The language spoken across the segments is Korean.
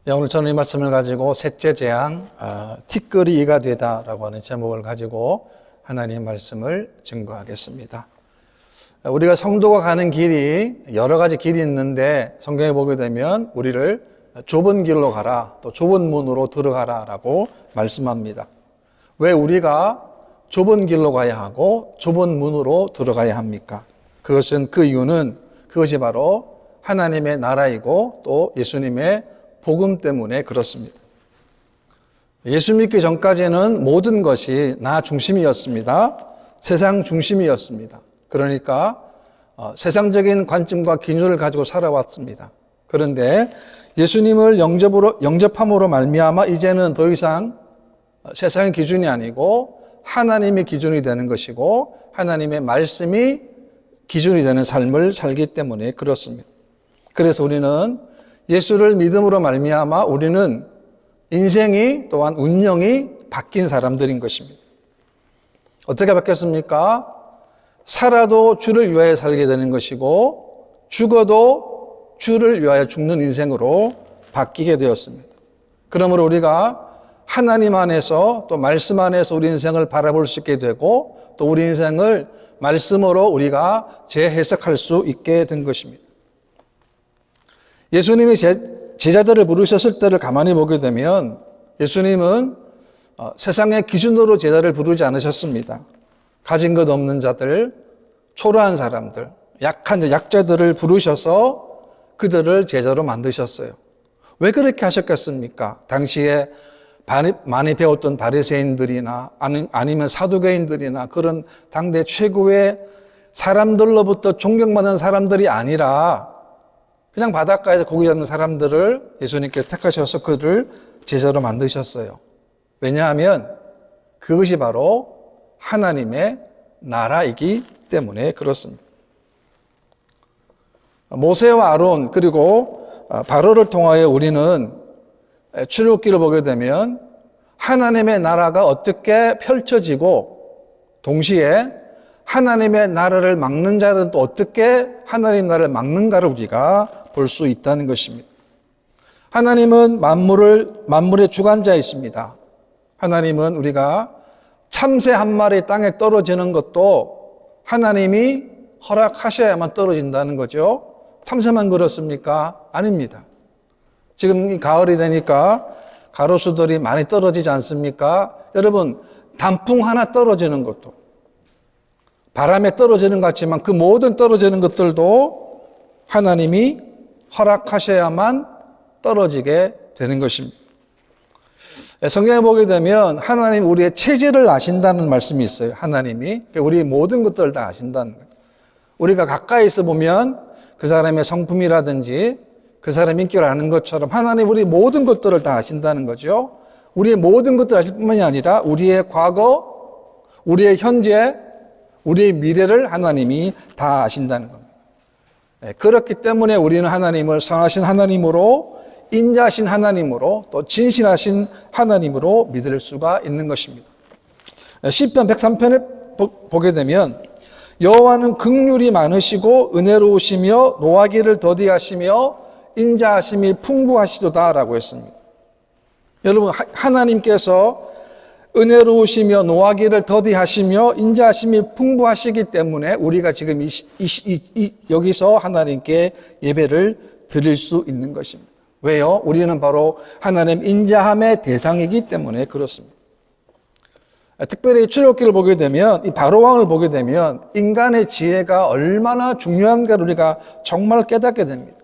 네, 오늘 저는 이 말씀을 가지고 셋째 재앙, 티끌이 이가 되다라고 하는 제목을 가지고 하나님의 말씀을 증거하겠습니다. 우리가 성도가 가는 길이 여러 가지 길이 있는데 성경에 보게 되면 우리를 좁은 길로 가라, 또 좁은 문으로 들어가라 라고 말씀합니다. 왜 우리가 좁은 길로 가야 하고 좁은 문으로 들어가야 합니까? 그 이유는 그것이 바로 하나님의 나라이고 또 예수님의 복음 때문에 그렇습니다. 예수 믿기 전까지는 모든 것이 나 중심이었습니다. 세상 중심이었습니다. 그러니까 세상적인 관점과 기준을 가지고 살아왔습니다. 그런데 예수님을 영접함으로 말미암아 이제는 더 이상 세상의 기준이 아니고 하나님의 기준이 되는 것이고 하나님의 말씀이 기준이 되는 삶을 살기 때문에 그렇습니다. 그래서 우리는 예수를 믿음으로 말미암아 우리는 인생이 또한 운명이 바뀐 사람들인 것입니다. 어떻게 바뀌었습니까? 살아도 주를 위하여 살게 되는 것이고 죽어도 주를 위하여 죽는 인생으로 바뀌게 되었습니다. 그러므로 우리가 하나님 안에서 또 말씀 안에서 우리 인생을 바라볼 수 있게 되고 또 우리 인생을 말씀으로 우리가 재해석할 수 있게 된 것입니다. 예수님이 제자들을 부르셨을 때를 가만히 보게 되면 예수님은 세상의 기준으로 제자를 부르지 않으셨습니다. 가진 것 없는 자들, 초라한 사람들, 약자들을 부르셔서 그들을 제자로 만드셨어요. 왜 그렇게 하셨겠습니까? 당시에 많이 배웠던 바리새인들이나 아니면 사두개인들이나 그런 당대 최고의 사람들로부터 존경받는 사람들이 아니라 그냥 바닷가에서 고기 잡는 사람들을 예수님께서 택하셔서 그들을 제자로 만드셨어요. 왜냐하면 그것이 바로 하나님의 나라이기 때문에 그렇습니다. 모세와 아론 그리고 바로를 통하여 우리는 출애굽기를 보게 되면 하나님의 나라가 어떻게 펼쳐지고 동시에 하나님의 나라를 막는 자는 또 어떻게 하나님의 나라를 막는가를 우리가 볼 수 있다는 것입니다. 하나님은 만물의 주관자이십니다. 하나님은 우리가 참새 한 마리 땅에 떨어지는 것도 하나님이 허락하셔야만 떨어진다는 거죠. 참새만 그렇습니까? 아닙니다. 지금 이 가을이 되니까 가로수들이 많이 떨어지지 않습니까? 여러분, 단풍 하나 떨어지는 것도 바람에 떨어지는 것 같지만 그 모든 떨어지는 것들도 하나님이 허락하셔야만 떨어지게 되는 것입니다. 성경에 보게 되면 하나님 우리의 체질을 아신다는 말씀이 있어요. 하나님이 우리 모든 것들을 다 아신다는 거예요. 우리가 가까이서 보면 그 사람의 성품이라든지 그 사람의 인격을 아는 것처럼 하나님 우리 모든 것들을 다 아신다는 거죠. 우리의 모든 것들을 아실 뿐만이 아니라 우리의 과거, 우리의 현재, 우리의 미래를 하나님이 다 아신다는 겁니다. 그렇기 때문에 우리는 하나님을 선하신 하나님으로, 인자하신 하나님으로, 또 진실하신 하나님으로 믿을 수가 있는 것입니다. 시편 103편에 보게 되면 여호와는 긍휼이 많으시고 은혜로우시며 노하기를 더디하시며 인자하심이 풍부하시도다라고 했습니다. 여러분, 하나님께서 은혜로우시며 노하기를 더디하시며 인자하심이 풍부하시기 때문에 우리가 지금 여기서 하나님께 예배를 드릴 수 있는 것입니다. 왜요? 우리는 바로 하나님 인자함의 대상이기 때문에 그렇습니다. 특별히 출애굽기를 보게 되면 이 바로왕을 보게 되면 인간의 지혜가 얼마나 중요한가를 우리가 정말 깨닫게 됩니다.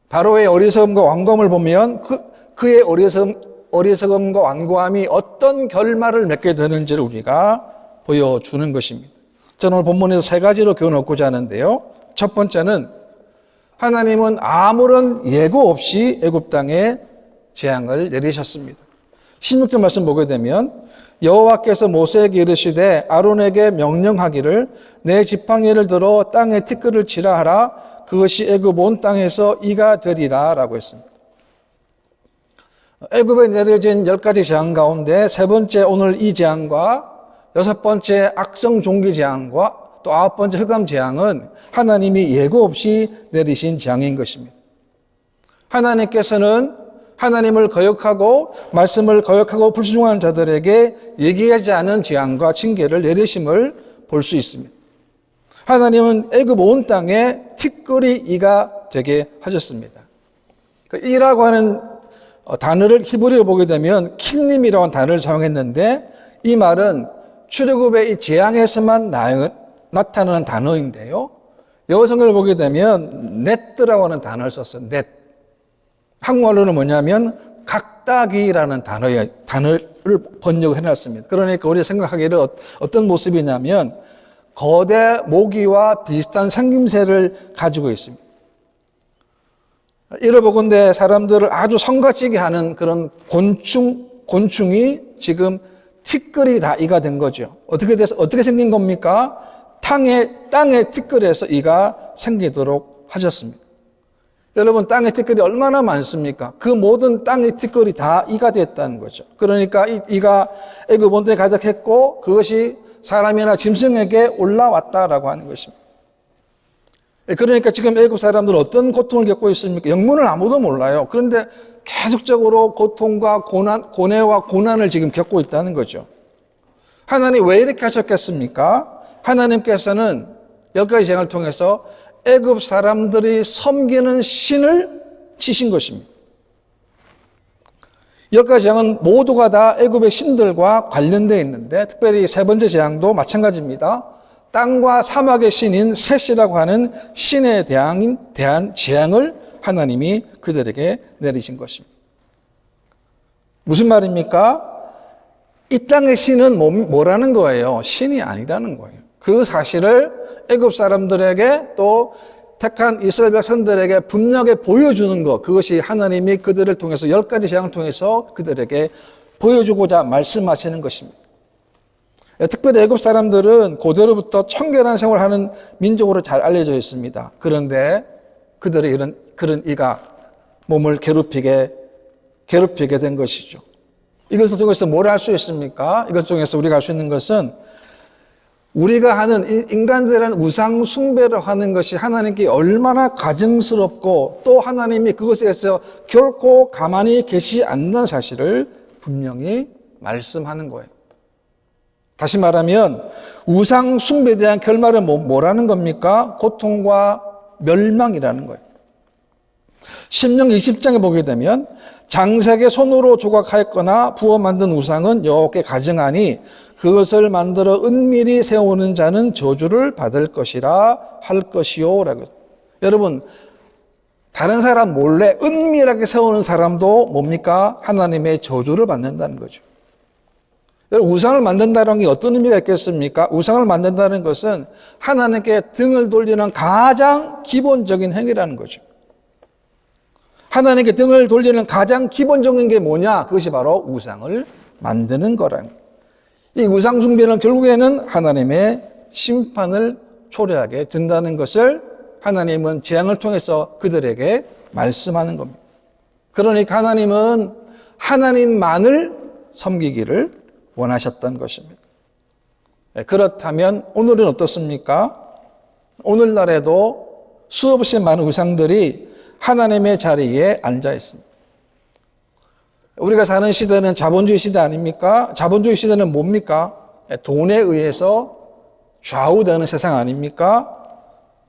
바로의 어리석음과 완고함을 보면 그의 어리석음과 완고함이 어떤 결말을 맺게 되는지를 우리가 보여주는 것입니다. 저는 오늘 본문에서 세 가지로 교훈을 얻고자 하는데요. 첫 번째는 하나님은 아무런 예고 없이 애굽 땅에 재앙을 내리셨습니다. 16절 말씀 보게 되면 여호와께서 모세에게 이르시되 아론에게 명령하기를 내 지팡이를 들어 땅에 티끌을 치라 하라. 그것이 애굽 온 땅에서 이가 되리라 라고 했습니다. 애굽에 내려진 10가지 재앙 가운데 세 번째 오늘 이 재앙과 여섯 번째 악성 종기 재앙과 또 9번째 흑암 재앙은 하나님이 예고 없이 내리신 재앙인 것입니다. 하나님께서는 하나님을 거역하고 말씀을 거역하고 불순종하는 자들에게 얘기하지 않은 재앙과 징계를 내리심을 볼 수 있습니다. 하나님은 애굽 온 땅에 티끌이 이가 되게 하셨습니다. 이라고 하는 단어를 히브리어로 보게 되면 킬림이라고 하는 단어를 사용했는데, 이 말은 출애굽의 이 재앙에서만 나타나는 단어인데요. 영어 성경을 보게 되면 넷라고 하는 단어를 썼어요. 넷. 한국말로는 뭐냐면 각다기라는 단어를 번역을 해놨습니다. 그러니까 우리가 생각하기를 어떤 모습이냐면 거대 모기와 비슷한 생김새를 가지고 있습니다. 이러보건대 사람들을 아주 성가시게 하는 그런 곤충이 지금 티끌이 다 이가 된 거죠. 어떻게 생긴 겁니까? 땅의 티끌에서 이가 생기도록 하셨습니다. 여러분, 땅의 티끌이 얼마나 많습니까? 그 모든 땅의 티끌이 다 이가 됐다는 거죠. 그러니까 이가 애굽 온 땅에 가득했고 그것이 사람이나 짐승에게 올라왔다라고 하는 것입니다. 그러니까 지금 애굽 사람들은 어떤 고통을 겪고 있습니까? 영문을 아무도 몰라요. 그런데 계속적으로 고통과 고뇌와 고난을 지금 겪고 있다는 거죠. 하나님 왜 이렇게 하셨겠습니까? 하나님께서는 10가지 재앙을 통해서 애굽 사람들이 섬기는 신을 치신 것입니다. 10가지 재앙은 모두가 다 애굽의 신들과 관련되어 있는데, 특별히 세 번째 재앙도 마찬가지입니다. 땅과 사막의 신인 셋이라고 하는 신에 대한 재앙을 하나님이 그들에게 내리신 것입니다. 무슨 말입니까? 이 땅의 신은 뭐라는 거예요? 신이 아니라는 거예요. 그 사실을 애굽 사람들에게 또 택한 이스라엘 백성들에게 분명하게 보여주는 것, 그것이 하나님이 그들을 통해서 10가지 재앙을 통해서 그들에게 보여주고자 말씀하시는 것입니다. 특별히 애굽 사람들은 고대로부터 청결한 생활을 하는 민족으로 잘 알려져 있습니다. 그런데 그들의 그런 이가 몸을 괴롭히게 된 것이죠. 이것을 통해서 뭘 할 수 있습니까? 이것 통해서 우리가 할 수 있는 것은, 우리가 하는 인간들은 우상 숭배를 하는 것이 하나님께 얼마나 가증스럽고 또 하나님이 그것에 대해서 결코 가만히 계시지 않는 사실을 분명히 말씀하는 거예요. 다시 말하면 우상 숭배에 대한 결말은 뭐라는 겁니까? 고통과 멸망이라는 거예요. 신명 20장에 보게 되면 장색의 손으로 조각하였거나 부어 만든 우상은 여호와께 가증하니 그것을 만들어 은밀히 세우는 자는 저주를 받을 것이라 할 것이요 라고. 여러분, 다른 사람 몰래 은밀하게 세우는 사람도 뭡니까? 하나님의 저주를 받는다는 거죠. 여러분, 우상을 만든다는 게 어떤 의미가 있겠습니까? 우상을 만든다는 것은 하나님께 등을 돌리는 가장 기본적인 행위라는 거죠. 하나님께 등을 돌리는 가장 기본적인 게 뭐냐? 그것이 바로 우상을 만드는 거라는 거예요. 이 우상 숭배는 결국에는 하나님의 심판을 초래하게 된다는 것을 하나님은 재앙을 통해서 그들에게 말씀하는 겁니다. 그러니까 하나님은 하나님만을 섬기기를 원하셨던 것입니다. 그렇다면 오늘은 어떻습니까? 오늘날에도 수없이 많은 우상들이 하나님의 자리에 앉아 있습니다. 우리가 사는 시대는 자본주의 시대 아닙니까? 자본주의 시대는 뭡니까? 돈에 의해서 좌우되는 세상 아닙니까?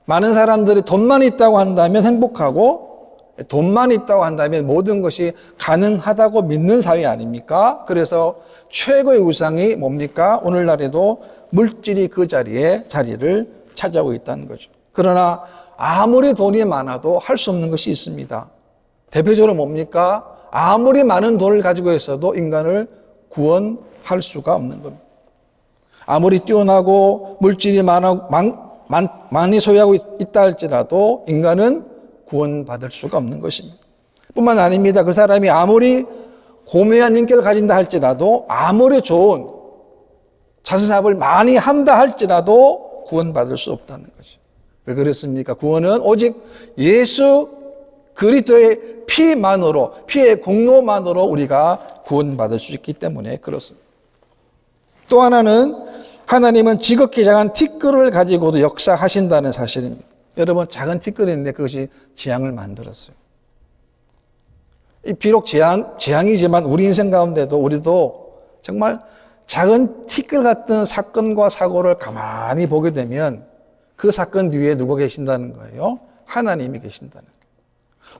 많은 사람들이 돈만 있다고 한다면 행복하고 돈만 있다고 한다면 모든 것이 가능하다고 믿는 사회 아닙니까? 그래서 최고의 우상이 뭡니까? 오늘날에도 물질이 그 자리를 차지하고 있다는 거죠. 그러나 아무리 돈이 많아도 할 수 없는 것이 있습니다. 대표적으로 뭡니까? 아무리 많은 돈을 가지고 있어도 인간을 구원할 수가 없는 겁니다. 아무리 뛰어나고 물질이 많이 소유하고 있다 할지라도 인간은 구원받을 수가 없는 것입니다. 뿐만 아닙니다. 그 사람이 아무리 고매한 인격을 가진다 할지라도, 아무리 좋은 자선사업을 많이 한다 할지라도 구원받을 수 없다는 거죠. 왜 그렇습니까? 구원은 오직 예수 그리스도의 피만으로, 피의 공로만으로 우리가 구원받을 수 있기 때문에 그렇습니다. 또 하나는 하나님은 지극히 작은 티끌을 가지고도 역사하신다는 사실입니다. 여러분, 작은 티끌인데 그것이 재앙을 만들었어요. 비록 재앙이지만 우리 인생 가운데도 우리도 정말 작은 티끌 같은 사건과 사고를 가만히 보게 되면 그 사건 뒤에 누가 계신다는 거예요? 하나님이 계신다는 거예요.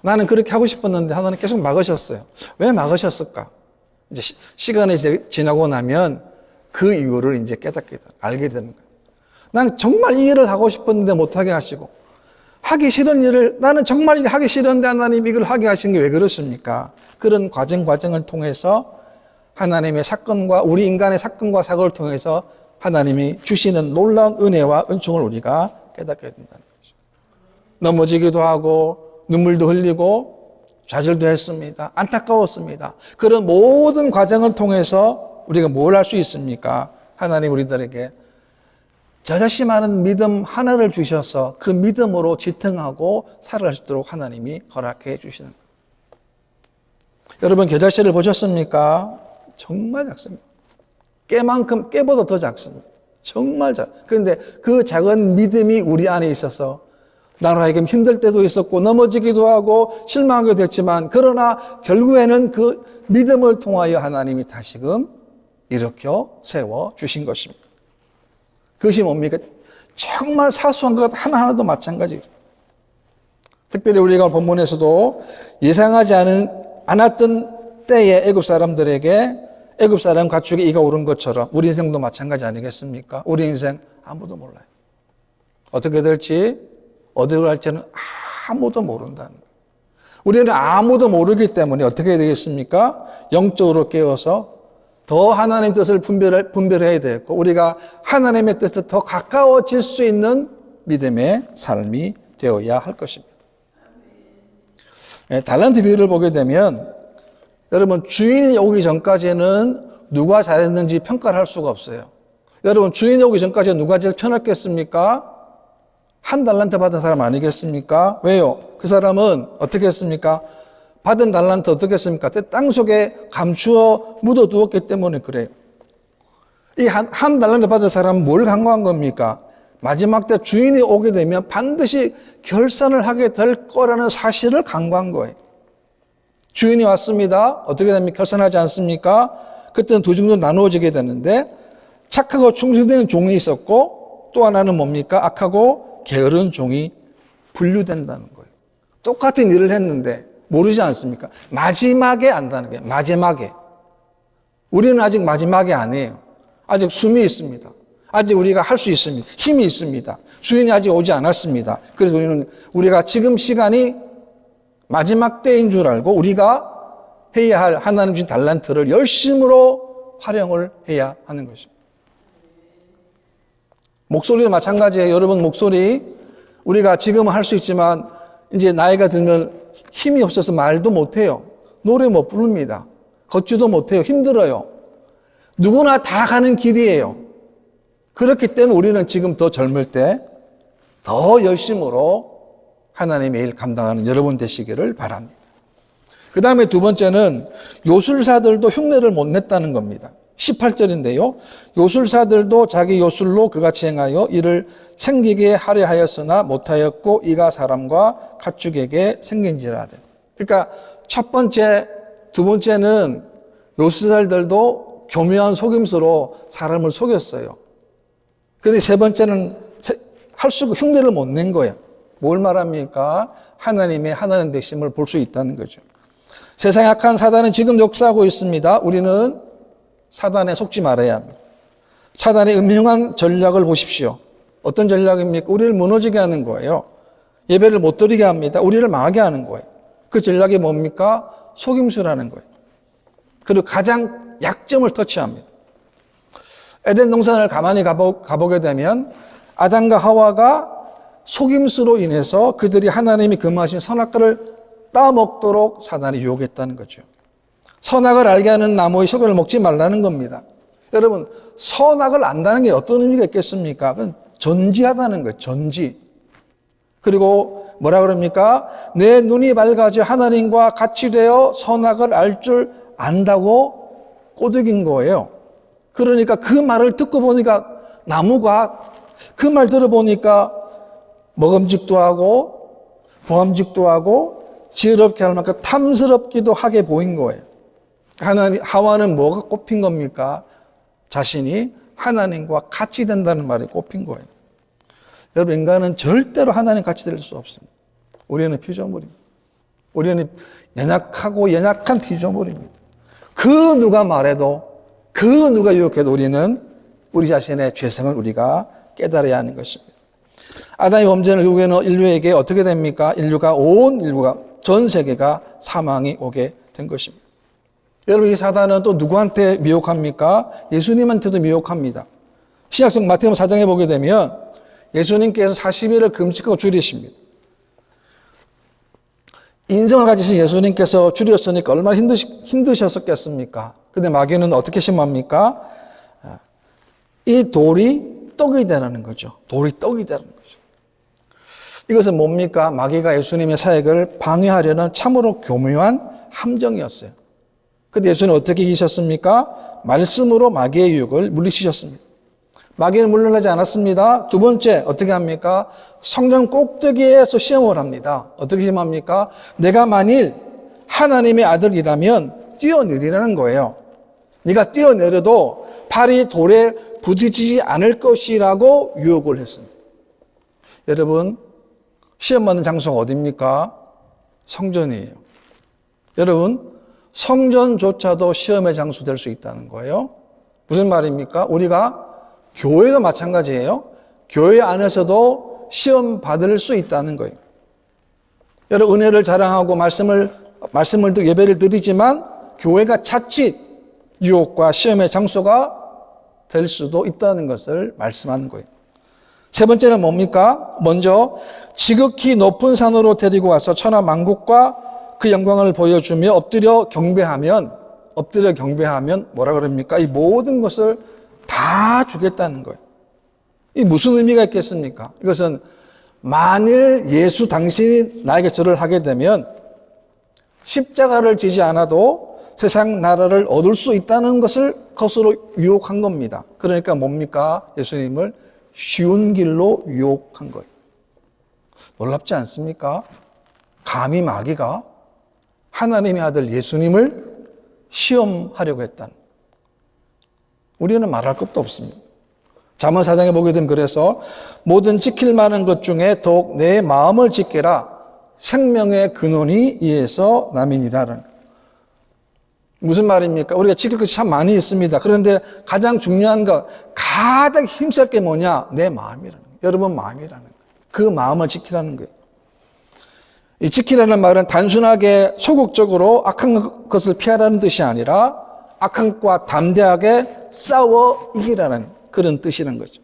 나는 그렇게 하고 싶었는데 하나님 계속 막으셨어요. 왜 막으셨을까? 이제 시간이 지나고 나면 그 이유를 이제 알게 되는 거예요. 나는 정말 이 일을 하고 싶었는데 못하게 하시고, 하기 싫은 일을 나는 정말 이게 하기 싫은데 하나님 이걸 하게 하신 게 왜 그렇습니까? 그런 과정을 통해서 하나님의 사건과 우리 인간의 사건과 사고를 통해서 하나님이 주시는 놀라운 은혜와 은총을 우리가 깨닫게 된다는 거죠. 넘어지기도 하고 눈물도 흘리고 좌절도 했습니다. 안타까웠습니다. 그런 모든 과정을 통해서 우리가 뭘 할 수 있습니까? 하나님 우리들에게 저자씨 많은 믿음 하나를 주셔서 그 믿음으로 지탱하고 살아갈 수 있도록 하나님이 허락해 주시는 거예요. 여러분 겨자씨를 보셨습니까? 정말 작습니다. 깨보다 더 작습니다. 정말 그런데 그 작은 믿음이 우리 안에 있어서 나로 하여금 힘들 때도 있었고 넘어지기도 하고 실망하게 됐지만 그러나 결국에는 그 믿음을 통하여 하나님이 다시금 일으켜 세워 주신 것입니다. 그것이 뭡니까? 정말 사소한 것 하나하나도 마찬가지예요. 특별히 우리가 본문에서도 예상하지 않았던 때에 애굽 사람들에게 애굽 사람 가축에 이가 오른 것처럼 우리 인생도 마찬가지 아니겠습니까? 우리 인생 아무도 몰라요. 어떻게 될지 어디로 갈지는 아무도 모른다는 거예요. 우리는 아무도 모르기 때문에 어떻게 해야 되겠습니까? 영적으로 깨어서 더 하나님의 뜻을 분별해야 되겠고 우리가 하나님의 뜻에 더 가까워질 수 있는 믿음의 삶이 되어야 할 것입니다. 달란트 비유를 보게 되면 여러분 주인이 오기 전까지는 누가 잘했는지 평가를 할 수가 없어요. 여러분 주인이 오기 전까지 누가 제일 편했겠습니까? 한 달란트 받은 사람 아니겠습니까? 왜요? 그 사람은 어떻게 했습니까? 받은 달란트 어떻게 했습니까? 땅 속에 감추어 묻어두었기 때문에 그래요. 이 한 달란트 받은 사람은 뭘 간과한 겁니까? 마지막 때 주인이 오게 되면 반드시 결산을 하게 될 거라는 사실을 간과한 거예요. 주인이 왔습니다. 어떻게 됩니까? 결산하지 않습니까? 그때는 두 종류로 나누어지게 되는데 착하고 충성된 종이 있었고 또 하나는 뭡니까? 악하고 게으른 종이 분류된다는 거예요. 똑같은 일을 했는데 모르지 않습니까? 마지막에 안다는 거예요. 마지막에. 우리는 아직 마지막에 아니에요. 아직 숨이 있습니다. 아직 우리가 할 수 있습니다. 힘이 있습니다. 주인이 아직 오지 않았습니다. 그래서 우리가 지금 시간이 마지막 때인 줄 알고 우리가 해야 할 하나님 주신 달란트를 열심으로 활용을 해야 하는 것입니다. 목소리도 마찬가지예요. 여러분 목소리 우리가 지금은 할 수 있지만 이제 나이가 들면 힘이 없어서 말도 못해요. 노래 못 부릅니다. 걷지도 못해요. 힘들어요. 누구나 다 가는 길이에요. 그렇기 때문에 우리는 지금 더 젊을 때 더 열심으로 하나님의 일 감당하는 여러분 되시기를 바랍니다. 그 다음에 두 번째는 요술사들도 흉내를 못 냈다는 겁니다. 18절인데요. 요술사들도 자기 요술로 그같이 행하여 이를 생기게 하려 하였으나 못하였고 이가 사람과 가축에게 생긴지라. 그러니까 첫 번째, 두 번째는 요술사들도 교묘한 속임수로 사람을 속였어요. 그런데 세 번째는 흉내를 못 낸 거예요. 뭘 말합니까? 하나님 되심을 볼 수 있다는 거죠. 세상의 악한 사단은 지금 역사하고 있습니다. 우리는 사단에 속지 말아야 합니다. 사단의 음흉한 전략을 보십시오. 어떤 전략입니까? 우리를 무너지게 하는 거예요. 예배를 못 드리게 합니다. 우리를 망하게 하는 거예요. 그 전략이 뭡니까? 속임수라는 거예요. 그리고 가장 약점을 터치합니다. 에덴 동산을 가만히 가보게 되면 아담과 하와가 속임수로 인해서 그들이 하나님이 금하신 선악과를 따먹도록 사단이 유혹했다는 거죠. 선악을 알게 하는 나무의 속을 먹지 말라는 겁니다. 여러분, 선악을 안다는 게 어떤 의미가 있겠습니까? 그건 전지하다는 거예요. 전지. 그리고 뭐라 그럽니까? 내 눈이 밝아져 하나님과 같이 되어 선악을 알 줄 안다고 꼬드긴 거예요. 그러니까 그 말을 듣고 보니까 나무가 그 말 들어보니까 먹음직도 하고 보암직도 하고 지혜롭게 할 만큼 탐스럽기도 하게 보인 거예요. 하와는 뭐가 꼽힌 겁니까? 자신이 하나님과 같이 된다는 말이 꼽힌 거예요. 여러분, 인간은 절대로 하나님 같이 될 수 없습니다. 우리는 피조물입니다. 우리는 연약하고 연약한 피조물입니다. 그 누가 말해도, 그 누가 유혹해도 우리는 우리 자신의 죄성을 우리가 깨달아야 하는 것입니다. 아담의 범죄는 결국에는 인류에게 어떻게 됩니까? 온 인류가, 전 세계가 사망이 오게 된 것입니다. 여러분, 이 사단은 또 누구한테 미혹합니까? 예수님한테도 미혹합니다. 신약성 마태복음 4장에 보게 되면 예수님께서 40일을 금식하고 줄이십니다. 인성을 가지신 예수님께서 줄였으니까 얼마나 힘드셨었겠습니까? 근데 마귀는 어떻게 심합니까? 이 돌이 떡이 되라는 거죠. 돌이 떡이 되라는 거죠. 이것은 뭡니까? 마귀가 예수님의 사역을 방해하려는 참으로 교묘한 함정이었어요. 근데 예수님은 어떻게 이기셨습니까? 말씀으로 마귀의 유혹을 물리치셨습니다. 마귀는 물러나지 않았습니다. 두 번째, 어떻게 합니까? 성전 꼭대기에서 시험을 합니다. 어떻게 시험합니까? 내가 만일 하나님의 아들이라면 뛰어내리라는 거예요. 네가 뛰어내려도 발이 돌에 부딪히지 않을 것이라고 유혹을 했습니다. 여러분, 시험받는 장소가 어디입니까? 성전이에요. 여러분, 성전조차도 시험의 장소 될 수 있다는 거예요. 무슨 말입니까? 우리가 교회도 마찬가지예요. 교회 안에서도 시험 받을 수 있다는 거예요. 여러분, 은혜를 자랑하고 말씀을 듣고 예배를 드리지만 교회가 자칫 유혹과 시험의 장소가 될 수도 있다는 것을 말씀하는 거예요. 세 번째는 뭡니까? 먼저 지극히 높은 산으로 데리고 와서 천하 만국과 그 영광을 보여주며 엎드려 경배하면 뭐라 그럽니까? 이 모든 것을 다 주겠다는 거예요. 이 무슨 의미가 있겠습니까? 이것은 만일 예수 당신이 나에게 절을 하게 되면 십자가를 지지 않아도 세상 나라를 얻을 수 있다는 것을 것으로 유혹한 겁니다. 그러니까 뭡니까? 예수님을 쉬운 길로 유혹한 거예요. 놀랍지 않습니까? 감히 마귀가 하나님의 아들 예수님을 시험하려고 했다는. 우리는 말할 것도 없습니다. 잠언 4장에 보게 되면 그래서 모든 지킬 만한 것 중에 더욱 내 마음을 지켜라. 생명의 근원이 이에서 남이니라는. 무슨 말입니까? 우리가 지킬 것이 참 많이 있습니다. 그런데 가장 중요한 것, 가장 힘쓸 게 뭐냐? 내 마음이라는 거예요. 여러분 마음이라는 거예요. 그 마음을 지키라는 거예요. 이 지키라는 말은 단순하게 소극적으로 악한 것을 피하라는 뜻이 아니라 악한 것과 담대하게 싸워 이기라는 그런 뜻이라는 거죠.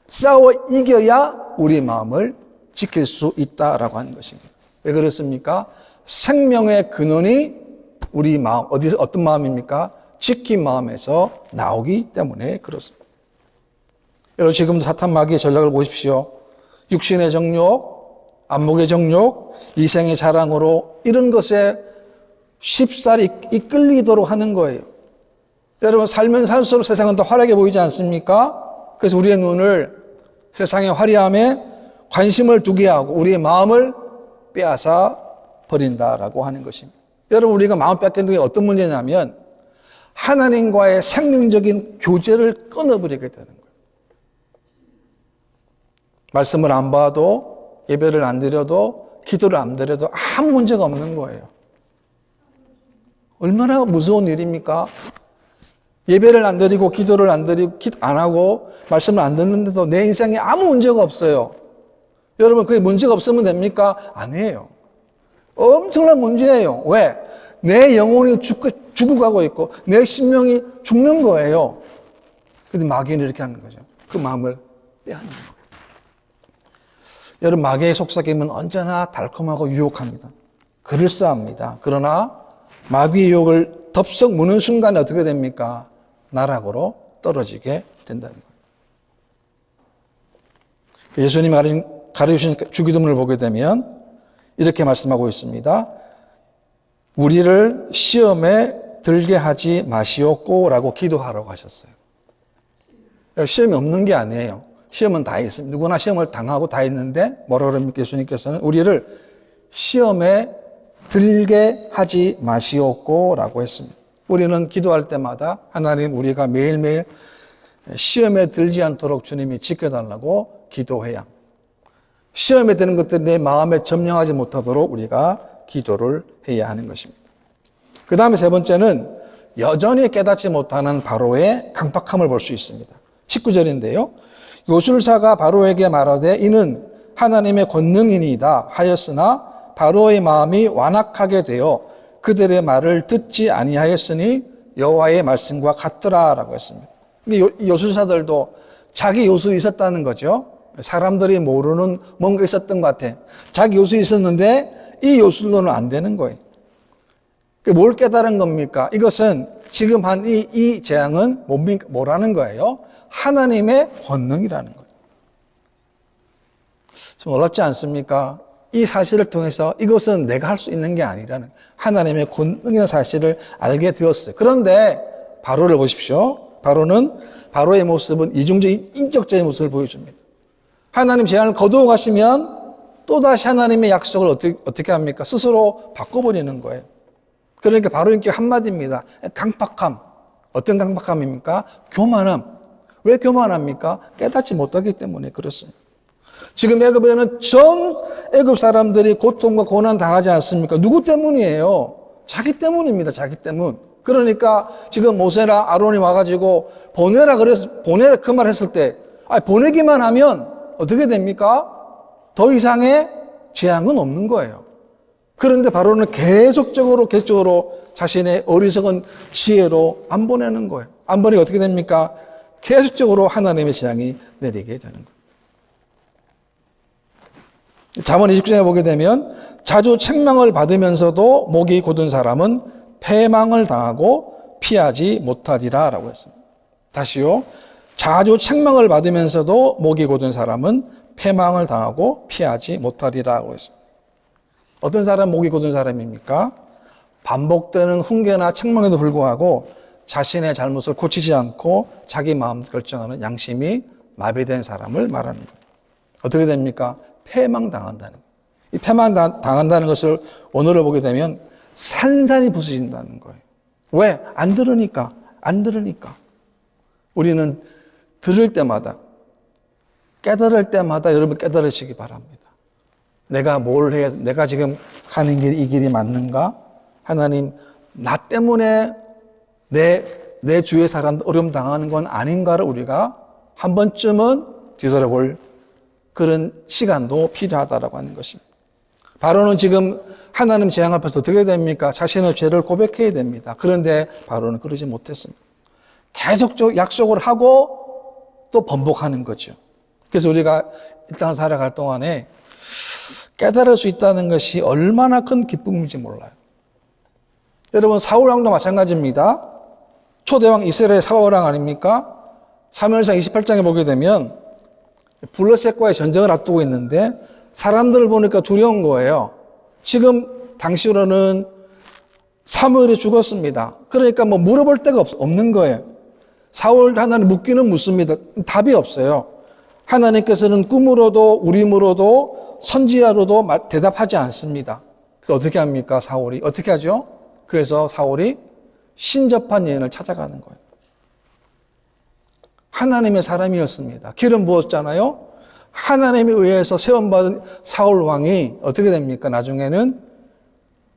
싸워 이겨야 우리 마음을 지킬 수 있다라고 하는 것입니다. 왜 그렇습니까? 생명의 근원이 우리 마음, 어떤 마음입니까? 지킨 마음에서 나오기 때문에 그렇습니다. 여러분, 지금도 사탄 마귀의 전략을 보십시오. 육신의 정욕, 안목의 정욕, 이생의 자랑으로 이런 것에 쉽사리 이끌리도록 하는 거예요. 여러분, 살면 살수록 세상은 더 화려하게 보이지 않습니까? 그래서 우리의 눈을 세상의 화려함에 관심을 두게 하고 우리의 마음을 빼앗아 버린다라고 하는 것입니다. 여러분, 우리가 마음 뺏기는 게 어떤 문제냐면 하나님과의 생명적인 교제를 끊어버리게 되는 거예요. 말씀을 안 봐도, 예배를 안 드려도, 기도를 안 드려도 아무 문제가 없는 거예요. 얼마나 무서운 일입니까? 예배를 안 드리고, 기도를 안 드리고, 안 하고, 말씀을 안 듣는데도 내 인생에 아무 문제가 없어요. 여러분, 그게 문제가 없으면 됩니까? 아니에요. 엄청난 문제예요. 왜? 내 영혼이 죽어가고 있고, 내 심령이 죽는 거예요. 근데 마귀는 이렇게 하는 거죠. 그 마음을 빼앗는 거예요. 여러분, 마귀의 속삭임은 언제나 달콤하고 유혹합니다. 그럴싸합니다. 그러나 마귀의 유혹을 덥석 무는 순간에 어떻게 됩니까? 나락으로 떨어지게 된다는 거예요. 예수님이 가르치신 주기도문을 보게 되면 이렇게 말씀하고 있습니다. 우리를 시험에 들게 하지 마시옵고라고 기도하라고 하셨어요. 시험이 없는 게 아니에요. 시험은 다 있습니다. 누구나 시험을 당하고 다 있는데 뭐라고 합니까? 예수님께서는 우리를 시험에 들게 하지 마시옵고라고 했습니다. 우리는 기도할 때마다 하나님 우리가 매일매일 시험에 들지 않도록 주님이 지켜달라고 기도해야 합니다. 시험에 드는 것들이 내 마음에 점령하지 못하도록 우리가 기도를 해야 하는 것입니다. 그 다음에 세 번째는 여전히 깨닫지 못하는 바로의 강박함을 볼 수 있습니다. 19절인데요. 요술사가 바로에게 말하되 이는 하나님의 권능이니이다 하였으나 바로의 마음이 완악하게 되어 그들의 말을 듣지 아니하였으니 여호와의 말씀과 같더라라고 했습니다. 요술사들도 자기 요술이 있었다는 거죠. 사람들이 모르는 뭔가 있었던 것 같아. 자기 요술이 있었는데 이 요술로는 안 되는 거예요. 뭘 깨달은 겁니까? 이것은 지금 한 이 재앙은 뭐라는 거예요? 하나님의 권능이라는 거예요. 좀 어렵지 않습니까? 이 사실을 통해서 이것은 내가 할 수 있는 게 아니라는 하나님의 권능이라는 사실을 알게 되었어요. 그런데 바로를 보십시오. 바로의 모습은 이중적인 인격적인 모습을 보여줍니다. 하나님 재앙을 거두어 가시면 또다시 하나님의 약속을 어떻게 합니까? 스스로 바꿔버리는 거예요. 그러니까 바로 이렇게 한마디입니다. 강박함. 어떤 강박함입니까? 교만함. 왜 교만합니까? 깨닫지 못하기 때문에 그렇습니다. 지금 애굽에는 전 애굽 사람들이 고통과 고난 당하지 않습니까? 누구 때문이에요? 자기 때문입니다. 자기 때문. 그러니까 지금 모세나 아론이 와가지고 보내라 그 말 했을 때, 보내기만 하면 어떻게 됩니까? 더 이상의 재앙은 없는 거예요. 그런데 바로는 계속적으로 자신의 어리석은 지혜로 안 보내는 거예요. 안 보내면 어떻게 됩니까? 계속적으로 하나님의 재앙이 내리게 되는 거예요. 잠언 29장에 보게 되면 자주 책망을 받으면서도 목이 곧은 사람은 패망을 당하고 피하지 못하리라 라고 했습니다. 다시요. 자주 책망을 받으면서도 목이 곧은 사람은 패망을 당하고 피하지 못하리라고 했습니다. 어떤 사람 목이 곧은 사람입니까? 반복되는 훈계나 책망에도 불구하고 자신의 잘못을 고치지 않고 자기 마음대로 결정하는 양심이 마비된 사람을 말하는 거예요. 어떻게 됩니까? 패망당한다는 거예요. 이 패망당한다는 것을 원어를 보게 되면 산산이 부서진다는 거예요. 왜? 안 들으니까. 우리는 들을 때마다, 깨달을 때마다 여러분 깨달으시기 바랍니다. 내가 지금 가는 길, 이 길이 맞는가? 하나님, 나 때문에 내 주위의 사람들 어려움 당하는 건 아닌가를 우리가 한 번쯤은 뒤돌아볼 그런 시간도 필요하다라고 하는 것입니다. 바로는 지금 하나님 재앙 앞에서 어떻게 됩니까? 자신의 죄를 고백해야 됩니다. 그런데 바로는 그러지 못했습니다. 계속적으로 약속을 하고 또 번복하는 거죠. 그래서 우리가 이 땅을 살아갈 동안에 깨달을 수 있다는 것이 얼마나 큰 기쁨인지 몰라요. 여러분, 사울왕도 마찬가지입니다. 초대왕 이스라엘 사울왕 아닙니까? 사무엘상 28장에 보게 되면 블레셋과의 전쟁을 앞두고 있는데 사람들을 보니까 두려운 거예요. 지금 당시로는 사무엘이 죽었습니다. 그러니까 물어볼 데가 없는 거예요. 사울 하나님 묻기는 묻습니다. 답이 없어요. 하나님께서는 꿈으로도 우림으로도 선지자로도 대답하지 않습니다. 그래서 어떻게 합니까? 사울이 어떻게 하죠? 그래서 사울이 신접한 여인을 찾아가는 거예요. 하나님의 사람이었습니다. 기름 부었잖아요. 하나님에 의해서 세움받은 사울 왕이 어떻게 됩니까? 나중에는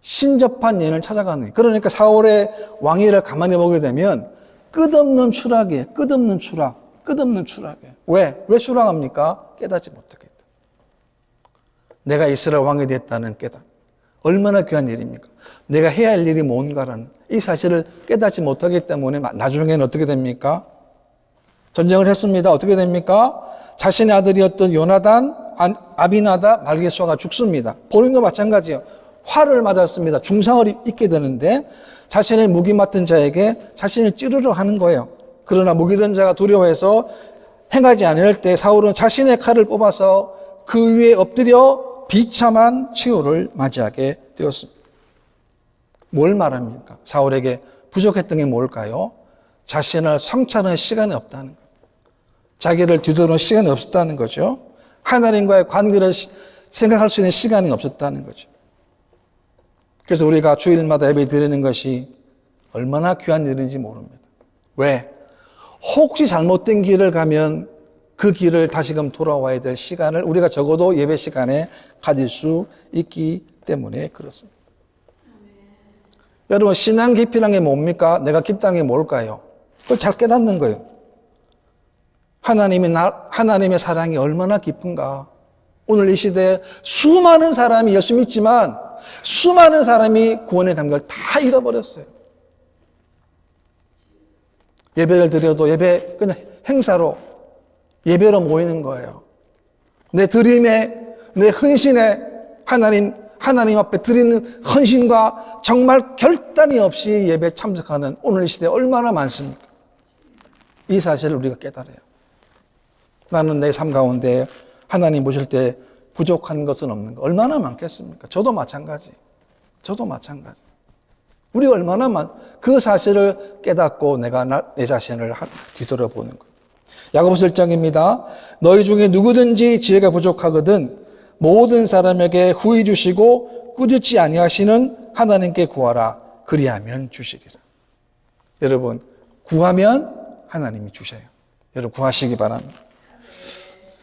신접한 여인을 찾아가는 거예요. 그러니까 사울의 왕위를 가만히 보게 되면 끝없는 추락이에요. 끝없는 추락이에요. 왜 추락합니까? 깨닫지 못하겠다. 내가 이스라엘 왕이 됐다는 깨닫. 얼마나 귀한 일입니까? 내가 해야 할 일이 뭔가라는 이 사실을 깨닫지 못하기 때문에 나중에는 어떻게 됩니까? 전쟁을 했습니다. 어떻게 됩니까? 자신의 아들이었던 요나단, 아비나답, 말게수아가 죽습니다. 본인도 마찬가지예요. 화를 맞았습니다. 중상을 입게 되는데 자신의 무기 맡은 자에게 자신을 찌르려 하는 거예요. 그러나 무기 든 자가 두려워해서 행하지 않을 때 사울은 자신의 칼을 뽑아서 그 위에 엎드려 비참한 최후를 맞이하게 되었습니다. 뭘 말합니까? 사울에게 부족했던 게 뭘까요? 자신을 성찰하는 시간이 없다는 거예요. 자기를 뒤돌아보는 시간이 없었다는 거죠. 하나님과의 관계를 생각할 수 있는 시간이 없었다는 거죠. 그래서 우리가 주일마다 예배 드리는 것이 얼마나 귀한 일인지 모릅니다. 왜? 혹시 잘못된 길을 가면 그 길을 다시금 돌아와야 될 시간을 우리가 적어도 예배 시간에 가질 수 있기 때문에 그렇습니다. 여러분, 신앙 깊이란 게 뭡니까? 내가 깊다는 게 뭘까요? 그걸 잘 깨닫는 거예요. 하나님의 사랑이 얼마나 깊은가. 오늘 이 시대에 수많은 사람이 예수 믿지만 수많은 사람이 구원의 감격을 다 잃어버렸어요. 예배를 드려도 예배 그냥 행사로 예배로 모이는 거예요. 내 드림에, 내 헌신에 하나님 앞에 드리는 헌신과 정말 결단이 없이 예배에 참석하는 오늘 이 시대에 얼마나 많습니까? 이 사실을 우리가 깨달아요. 나는 내 삶 가운데 하나님 보실 때 부족한 것은 없는 거 얼마나 많겠습니까? 저도 마찬가지. 우리가 얼마나 그 사실을 깨닫고 내가 내 자신을 뒤돌아보는 거예요. 야고보서 1장입니다. 너희 중에 누구든지 지혜가 부족하거든 모든 사람에게 후히 주시고 꾸짖지 아니하시는 하나님께 구하라. 그리하면 주시리라. 여러분, 구하면 하나님이 주셔요. 여러분, 구하시기 바랍니다.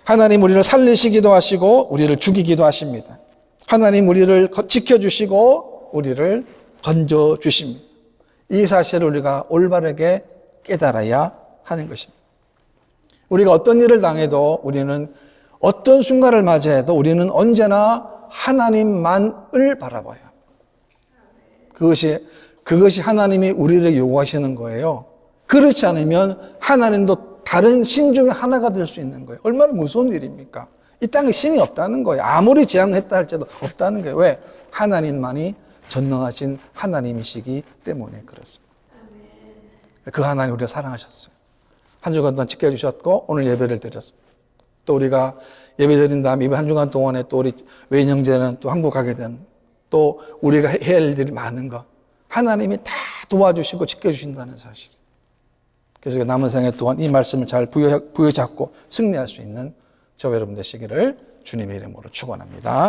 하나님 우리를 살리시기도 하시고 우리를 죽이기도 하십니다. 하나님 우리를 지켜주시고 우리를 건져주십니다. 이 사실을 우리가 올바르게 깨달아야 하는 것입니다. 우리가 어떤 일을 당해도 우리는 어떤 순간을 맞이해도 우리는 언제나 하나님만을 바라봐요. 그것이 하나님이 우리를 요구하시는 거예요. 그렇지 않으면 하나님도 다른 신 중에 하나가 될 수 있는 거예요. 얼마나 무서운 일입니까? 이 땅에 신이 없다는 거예요. 아무리 재앙했다 할지라도 없다는 거예요. 왜? 하나님만이 전능하신 하나님이시기 때문에 그렇습니다. 그 하나님 우리가 사랑하셨어요. 한 주간 동안 지켜주셨고 오늘 예배를 드렸습니다. 또 우리가 예배 드린 다음에 예배 한 주간 동안에 또 우리 외인 형제는 또 한국 가게 된 또 우리가 해야 할 일들이 많은 거 하나님이 다 도와주시고 지켜주신다는 사실. 그래서 남은 생애 동안 이 말씀을 잘 부여잡고 승리할 수 있는 저와 여러분 되시기를 주님의 이름으로 축원합니다.